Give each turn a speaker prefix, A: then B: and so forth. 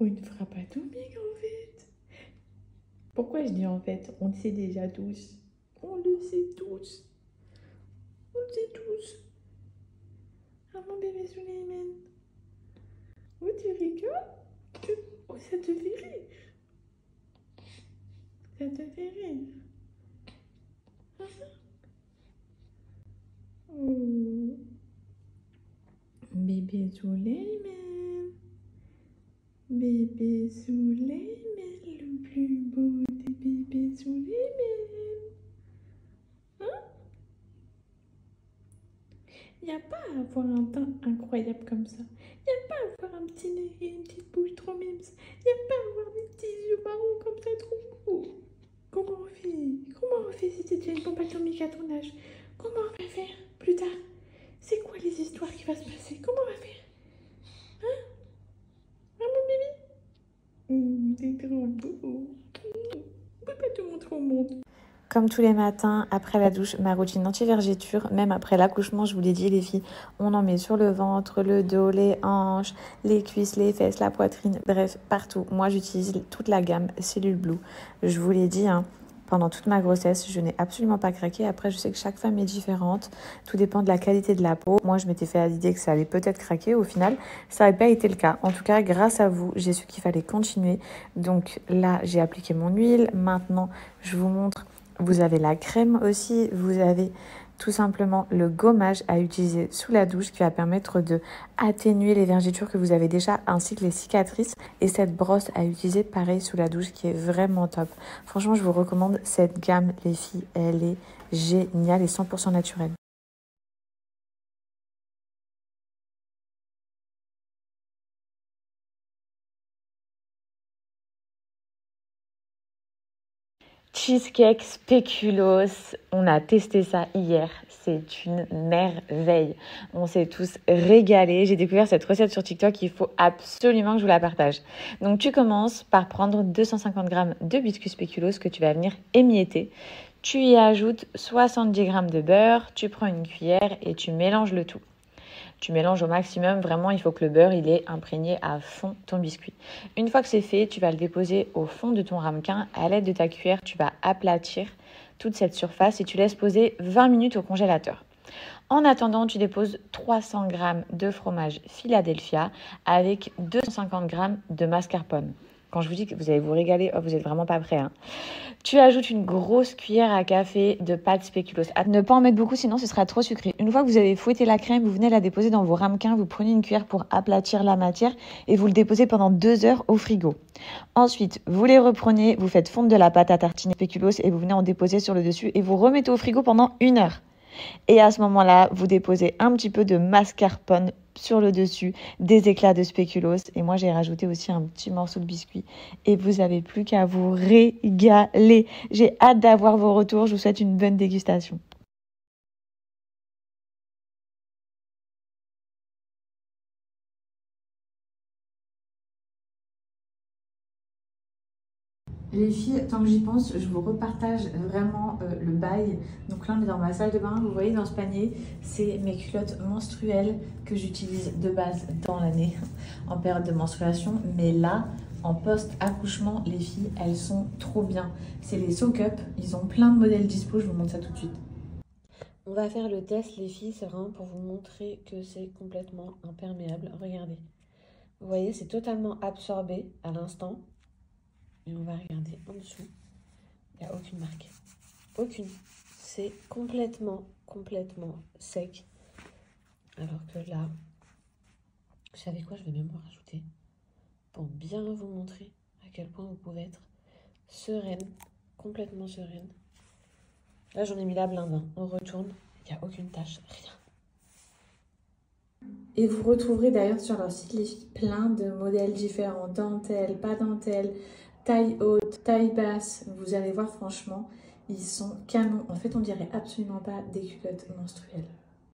A: pour une frappe atomique en fait. Pourquoi je dis en fait? On le sait déjà tous. On le sait tous. On le sait tous. Ah mon bébé Souleymane. Oh tu rigoles? Oh ça te fait rire. Ça te fait rire. Oh. Bébé Souleymane. Bébé Souleymane, le plus beau des bébés Souleymane. Hein? Il n'y a pas à avoir un teint incroyable comme ça. Il n'y a pas à avoir un petit nez et une petite bouche trop mimes. Il n'y a pas à avoir des petits yeux marrons comme ça trop beaux. Comment on fait? Comment on fait si c'était une bombe atomique à ton âge? Comment on va faire plus tard? C'est quoi les histoires qui vont se passer? Comment on va faire? Hein? Hein mon bébé? C'est trop beau. On peut pas te montrer au monde. Comme tous les matins, après la douche, ma routine anti-vergéture, même après l'accouchement, je vous l'ai dit les filles, on en met sur le ventre, le dos, les hanches, les cuisses, les fesses, la poitrine, bref, partout. Moi, j'utilise toute la gamme Cellule Blue. Je vous l'ai dit, hein, pendant toute ma grossesse, je n'ai absolument pas craqué. Après, je sais que chaque femme est différente. Tout dépend de la qualité de la peau. Moi, je m'étais fait à l'idée que ça allait peut-être craquer. Au final, ça n'avait pas été le cas. En tout cas, grâce à vous, j'ai su qu'il fallait continuer. Donc là, j'ai appliqué mon huile. Maintenant, je vous montre. Vous avez la crème aussi, vous avez tout simplement le gommage à utiliser sous la douche qui va permettre de atténuer les vergetures que vous avez déjà ainsi que les cicatrices et cette brosse à utiliser pareil sous la douche qui est vraiment top. Franchement, je vous recommande cette gamme les filles, elle est géniale et 100% naturelle. Cheesecake spéculoos, on a testé ça hier, c'est une merveille. On s'est tous régalés. J'ai découvert cette recette sur TikTok, il faut absolument que je vous la partage. Donc tu commences par prendre 250 g de biscuits spéculoos que tu vas venir émietter. Tu y ajoutes 70 g de beurre, tu prends une cuillère et tu mélanges le tout. Tu mélanges au maximum, vraiment il faut que le beurre il est imprégné à fond ton biscuit. Une fois que c'est fait, tu vas le déposer au fond de ton ramequin. À l'aide de ta cuillère, tu vas aplatir toute cette surface et tu laisses poser 20 minutes au congélateur. En attendant, tu déposes 300 g de fromage Philadelphia avec 250 g de mascarpone. Quand je vous dis que vous allez vous régaler, oh, vous n'êtes vraiment pas prêts. Hein. Tu ajoutes une grosse cuillère à café de pâte spéculoos. À ne pas en mettre beaucoup, sinon ce sera trop sucré. Une fois que vous avez fouetté la crème, vous venez la déposer dans vos ramequins. Vous prenez une cuillère pour aplatir la matière et vous le déposez pendant 2 heures au frigo. Ensuite, vous les reprenez, vous faites fondre de la pâte à tartiner spéculoos et vous venez en déposer sur le dessus et vous remettez au frigo pendant 1 heure. Et à ce moment-là, vous déposez un petit peu de mascarpone sur le dessus, des éclats de spéculoos. Et moi, j'ai rajouté aussi un petit morceau de biscuit. Et vous n'avez plus qu'à vous régaler. J'ai hâte d'avoir vos retours. Je vous souhaite une bonne dégustation. Les filles, tant que j'y pense, je vous repartage vraiment le bail. Donc là, on est dans ma salle de bain. Vous voyez dans ce panier, c'est mes culottes menstruelles que j'utilise de base dans l'année en période de menstruation. Mais là, en post-accouchement, les filles, elles sont trop bien. C'est les Soak Up. Ils ont plein de modèles dispo. Je vous montre ça tout de suite. On va faire le test, les filles. C'est vraiment pour vous montrer que c'est complètement imperméable. Regardez. Vous voyez, c'est totalement absorbé à l'instant. Et on va regarder en dessous. Il n'y a aucune marque. Aucune. C'est complètement sec. Alors que là, vous savez quoi, je vais même vous rajouter pour bien vous montrer à quel point vous pouvez être sereine, complètement sereine. Là, j'en ai mis la blinde. Hein. On retourne, il n'y a aucune tache, rien. Et vous retrouverez d'ailleurs sur leur site les filles plein de modèles différents. Dentelle, pas dentelle, taille haute, taille basse. Vous allez voir franchement, ils sont canons. En fait, on dirait absolument pas des culottes menstruelles.